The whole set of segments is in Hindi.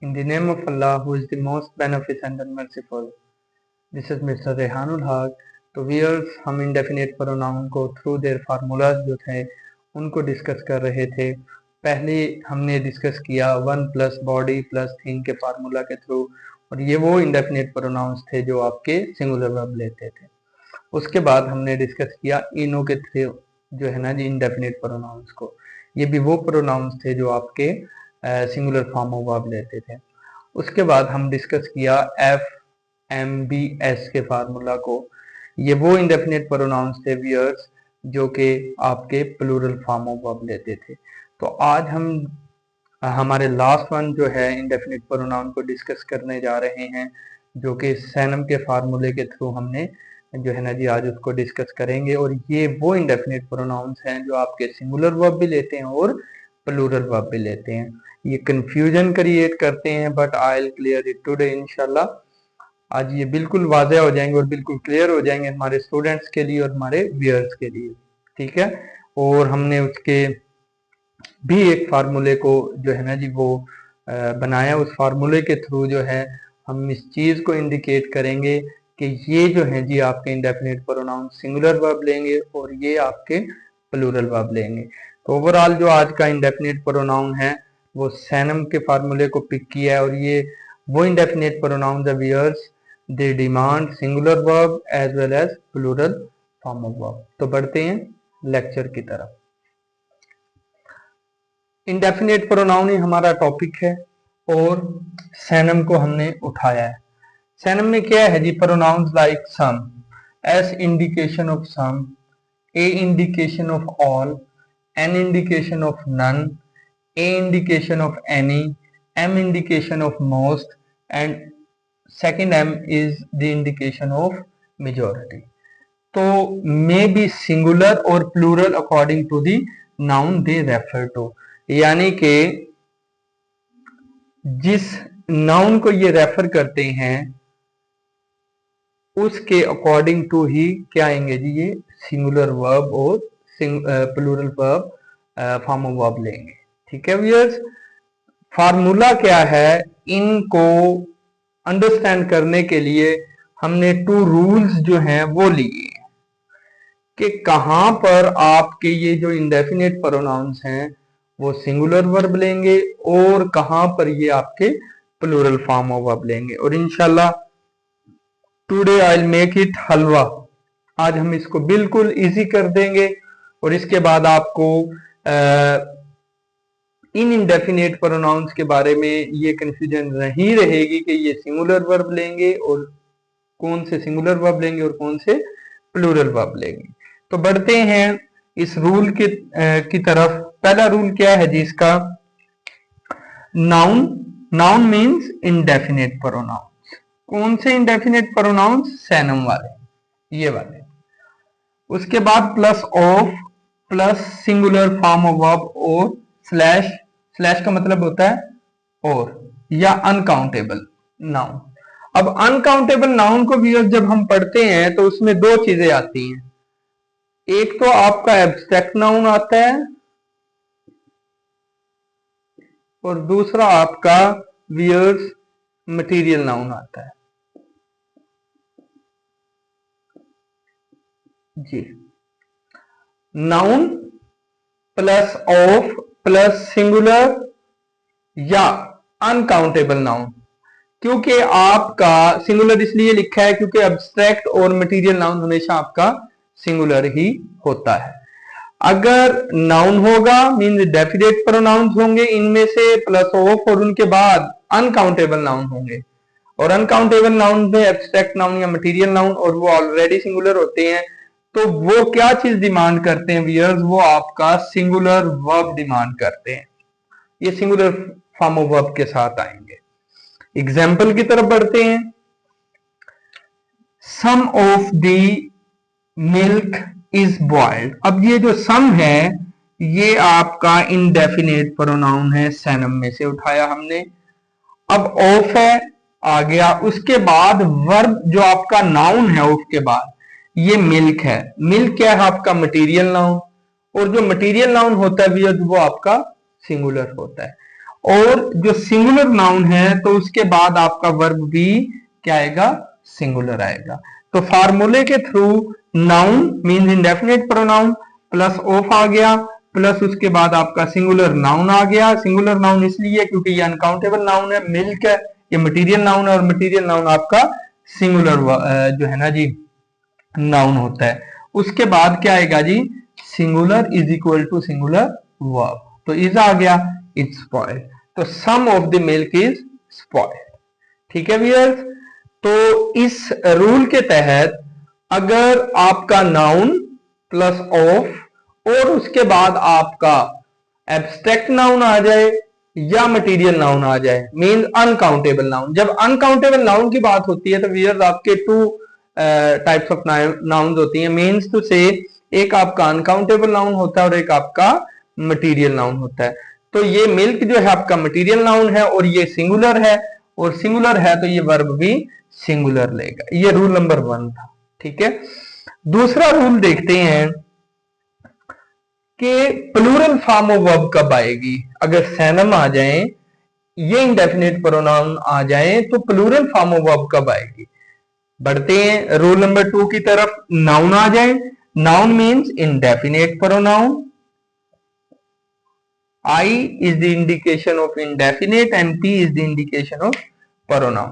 In the name of Allah, who is the most beneficent and merciful. This is Mr. Rehanul हक. तो व्यूअर्स, हम इंडेफिनेट प्रोनाउन को थ्रू देयर फार्मूलाज जो थे उनको डिस्कस कर रहे थे. पहले हमने डिस्कस किया one plus body plus thing के फार्मूला के थ्रू, और ये वो इंडेफिनेट प्रोनाउंस थे जो आपके सिंगुलर वर्ब लेते थे. उसके बाद हमने डिस्कस किया इनो के थ्रू जो है ना जी इंडेफिनेट प्रोनाउंस को. ये भी वो प्रोनाउंस थे जो आपके सिंगुलर फॉर्म ऑफ वर्ब लेते थे. उसके बाद हम डिस्कस किया एफ एम बी एस के फार्मूला को. ये वो इंडेफिनेट प्रोनाउंस थे व्यूअर्स जो कि आपके प्लूरल फॉर्म ऑफ वर्ब लेते थे. तो आज हम हमारे लास्ट वन जो है इंडेफिनेट प्रोनाउन को डिस्कस करने जा रहे हैं, जो कि सैनम के फार्मूले के थ्रू हमने जो है ना जी आज उसको डिस्कस करेंगे. और ये वो इंडेफिनेट प्रोनाउंस हैं जो आपके सिंगुलर वर्ब भी लेते हैं और प्लूरल वर्ब भी लेते हैं. ये कंफ्यूजन क्रिएट करते हैं, but I will clear it today इंशाल्लाह. आज ये बिल्कुल वाज़ेह हो जाएंगे और बिल्कुल क्लियर हो जाएंगे हमारे स्टूडेंट्स के लिए और हमारे व्यूअर्स के लिए. ठीक है. और हमने उसके भी एक फार्मूले को जो है ना जी वो बनाया. उस फार्मूले के थ्रू जो है हम इस चीज को इंडिकेट करेंगे कि ये जो है जी आपके इंडेफिनेट प्रोनाउन सिंगुलर वर्ब लेंगे और ये आपके प्लूरल वर्ब लेंगे. तो ओवरऑल जो आज का इंडेफिनेट प्रोनाउन है वो सैनम के फार्मूले को पिक किया है, और ये वो indefinite pronoun the viewers they demand singular verb as well as plural form of verb. तो बढ़ते हैं लेक्चर की तरफ. इंडेफिनेट प्रोनाउन ही हमारा टॉपिक है और सैनम को हमने उठाया है. सैनम में क्या है जी, pronouns like some, S indication of some, A indication of all, N indication of none, A indication of any, M indication of most, and second M is the indication of majority. तो मे बी सिंगुलर और plural according to the noun they refer to. यानी कि जिस नाउन को ये रेफर करते हैं उसके अकॉर्डिंग टू ही क्या आएंगे जी, ये सिंगुलर वर्ब और plural verb form of verb लेंगे. ठीक है व्यूअर्स. फार्मूला क्या है, इनको अंडरस्टैंड करने के लिए हमने टू रूल्स जो हैं वो लिए कि कहां पर आपके ये जो इंडेफिनेट प्रोनाउंस हैं वो सिंगुलर वर्ब लेंगे और कहां पर ये आपके प्लूरल फॉर्म ऑफ वर्ब लेंगे. और इंशाल्लाह today I will make it halwa. आज हम इसको बिल्कुल इजी कर देंगे और इसके बाद आपको इन इंडेफिनेट प्रोनाउंस के बारे में ये कंफ्यूजन नहीं रहेगी कि ये सिंगुलर वर्ब लेंगे और कौन से सिंगुलर वर्ब लेंगे और कौन से प्लूरल वर्ब लेंगे. तो बढ़ते हैं इस रूल की तरफ. पहला रूल क्या है जी इसका, noun. Noun means indefinite pronouns. कौन से इंडेफिनेट प्रोनाउंस, सैनम वाले, ये वाले. उसके बाद plus of plus singular form of verb और स्लैश. स्लैश का मतलब होता है और, या अनकाउंटेबल नाउन. अब अनकाउंटेबल नाउन को भी जब हम पढ़ते हैं तो उसमें दो चीजें आती हैं. एक तो आपका एब्स्ट्रैक्ट नाउन आता है और दूसरा आपका वियर्स मटेरियल नाउन आता है जी. Noun plus of plus singular या अनकाउंटेबल नाउन. क्योंकि आपका सिंगुलर इसलिए लिखा है क्योंकि एब्स्ट्रैक्ट और मटेरियल नाउन हमेशा आपका सिंगुलर ही होता है. अगर नाउन होगा मीन डेफिनेट प्रोनाउंस होंगे इनमें से प्लस ऑफ और उनके बाद अनकाउंटेबल नाउन होंगे. और अनकाउंटेबल नाउन में एब्स्ट्रैक्ट नाउन या मटेरियल नाउन और वो ऑलरेडी सिंगुलर होते हैं. तो वो क्या चीज डिमांड करते हैं व्यूअर्स, वो आपका सिंगुलर वर्ब डिमांड करते हैं. ये सिंगुलर फॉर्म ऑफ वर्ब के साथ आएंगे. एग्जाम्पल की तरफ बढ़ते हैं. Some of the milk is boiled. अब ये जो सम है ये आपका इंडेफिनेट प्रोनाउन है, सैनम में से उठाया हमने. अब ऑफ है आ गया, उसके बाद वर्ब जो आपका नाउन है ऑफ के बाद ये मिल्क है. मिल्क क्या है आपका मटेरियल नाउन, और जो मटेरियल नाउन होता है वो आपका सिंगुलर होता है. और जो सिंगुलर नाउन है तो उसके बाद आपका वर्ब भी क्या आएगा, सिंगुलर आएगा। तो फार्मूले के through noun means indefinite pronoun plus of आ गया, प्लस उसके बाद आपका सिंगुलर नाउन आ गया। सिंगुलर नाउन इसलिए क्योंकि ये अनकाउंटेबल नाउन है, मिल्क है, ये मटेरियल नाउन है, और मटेरियल नाउन आपका सिंगुलर जो है ना जी नाउन होता है। उसके बाद क्या आएगा जी, singular is equal to singular verb, तो इज आ गया, इट्स स्पॉइल्ड, तो some of the milk is spoiled. ठीक है व्यूअर्स, तो इस रूल के तहत अगर आपका नाउन प्लस ऑफ और उसके बाद आपका एब्स्ट्रैक्ट नाउन आ जाए या मटेरियल नाउन आ जाए, मीन अनकाउंटेबल नाउन। जब अनकाउंटेबल नाउन की बात होती है तो व्यूअर्स आपके टू टाइप्स ऑफ नाउन्स होती हैं, मीन्स टू से एक आपका अनकाउंटेबल नाउन होता है और एक आपका मटेरियल नाउन होता है। तो ये मिल्क जो है आपका मटेरियल नाउन है और ये सिंगुलर है, और सिंगुलर है तो ये वर्ब भी सिंगुलर लेगा। ये रूल नंबर 1 था। ठीक है, दूसरा रूल देखते हैं कि प्लूरल फॉर्म ऑफ वर्ब कब आएगी। अगर सैनम आ जाए, ये इंडेफिनिट प्रोनाउन आ जाए, तो प्लूरल फॉर्म ऑफ वर्ब कब आएगी। बढ़ते हैं रूल नंबर 2 की तरफ। नाउन आ जाए, noun means indefinite pronoun, I is the indication of indefinite and P is the indication of pronoun।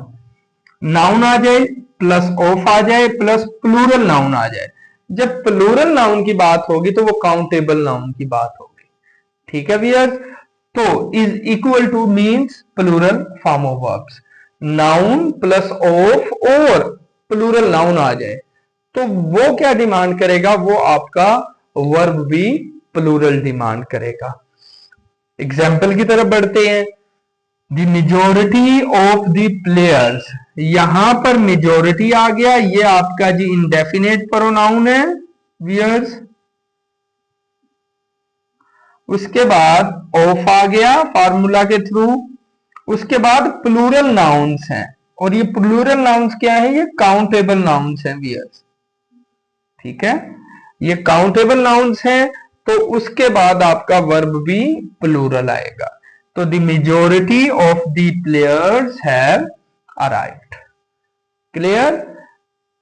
Noun आ जाए प्लस ऑफ आ जाए प्लस प्लूरल नाउन आ जाए। जब प्लूरल नाउन की बात होगी तो वो काउंटेबल नाउन की बात होगी। ठीक है व्यूअर्स, तो is equal to means plural form of verbs. Noun plus of और प्लूरल नाउन आ जाए तो वो क्या डिमांड करेगा, वो आपका वर्ब भी प्लूरल डिमांड करेगा। एग्जाम्पल की तरफ बढ़ते हैं। The majority of the players, यहां पर मेजोरिटी आ गया, ये आपका जी इंडेफिनेट प्रोनाउन है व्यूअर्स। उसके बाद ऑफ आ गया फार्मूला के थ्रू। उसके बाद प्लूरल नाउन्स हैं, और ये प्लूरल नाउन्स क्या है, ये काउंटेबल नाउन्स हैं व्यूअर्स। ठीक है, ये काउंटेबल नाउन्स हैं, तो उसके बाद आपका वर्ब भी प्लूरल आएगा। तो the majority of the players have arrived. Clear,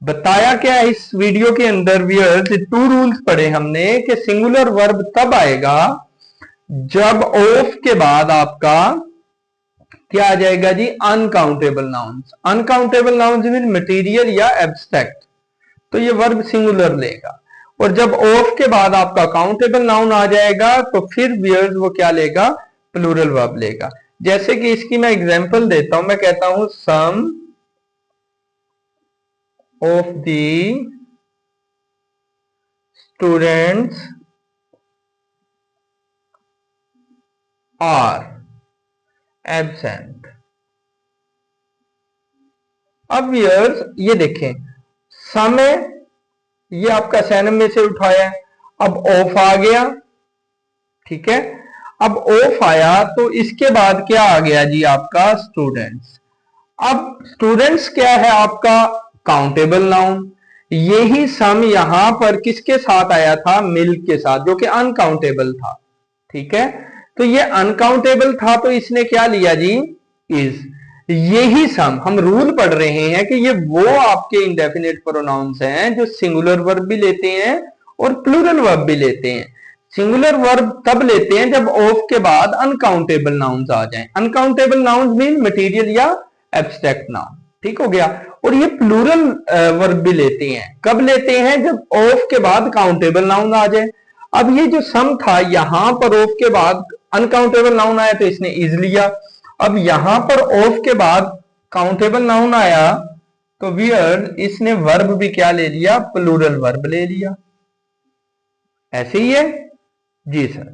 बताया क्या है इस वीडियो के अंदर व्यूअर्स, 2 रूल्स पढ़े हमने कि सिंगुलर वर्ब तब आएगा जब ऑफ के बाद आपका क्या आ जाएगा जी, uncountable nouns. Uncountable nouns mean material या एब्स्ट्रैक्ट, तो ये वर्ब सिंगुलर लेगा। और जब ऑफ के बाद आपका काउंटेबल नाउन आ जाएगा तो फिर व्यूअर्स वो क्या लेगा, प्लूरल वर्ब लेगा। जैसे कि इसकी मैं एग्जांपल देता हूं, मैं कहता हूं some of the students are absent. अब व्यूअर्स ये देखें, सम है, ये आपका सैनम में से उठाया है, अब ऑफ आ गया। ठीक है, अब ऑफ आया तो इसके बाद क्या आ गया जी, आपका स्टूडेंट्स। अब स्टूडेंट्स क्या है, आपका काउंटेबल नाउन। यही सम यहां पर किसके साथ आया था, मिल्क के साथ, जो कि अनकाउंटेबल था। ठीक है, तो ये अनकाउंटेबल था तो इसने क्या लिया जी, इज। यही सम हम रूल पढ़ रहे हैं कि ये वो आपके इंडेफिनिट प्रोनाउंस हैं जो सिंगुलर वर्ब भी लेते हैं और प्लूरल वर्ब भी लेते हैं। सिंगुलर वर्ब तब लेते हैं जब ऑफ के बाद अनकाउंटेबल नाउन्स आ जाएं। अनकाउंटेबल नाउन्स मीन मटेरियल या एब्स्ट्रैक्ट नाउन। ठीक हो गया, और ये प्लूरल वर्ब भी लेते हैं। कब लेते हैं, जब ऑफ के बाद काउंटेबल नाउन आ जाए। अब ये जो सम था, यहां पर ऑफ के बाद अनकाउंटेबल नाउन आया तो इसने इज लिया। अब यहां पर ऑफ के बाद काउंटेबल नाउन आया तो व्यूअर्स इसने वर्ब भी क्या ले लिया, प्लूरल वर्ब ले लिया। ऐसे ही है जी सर।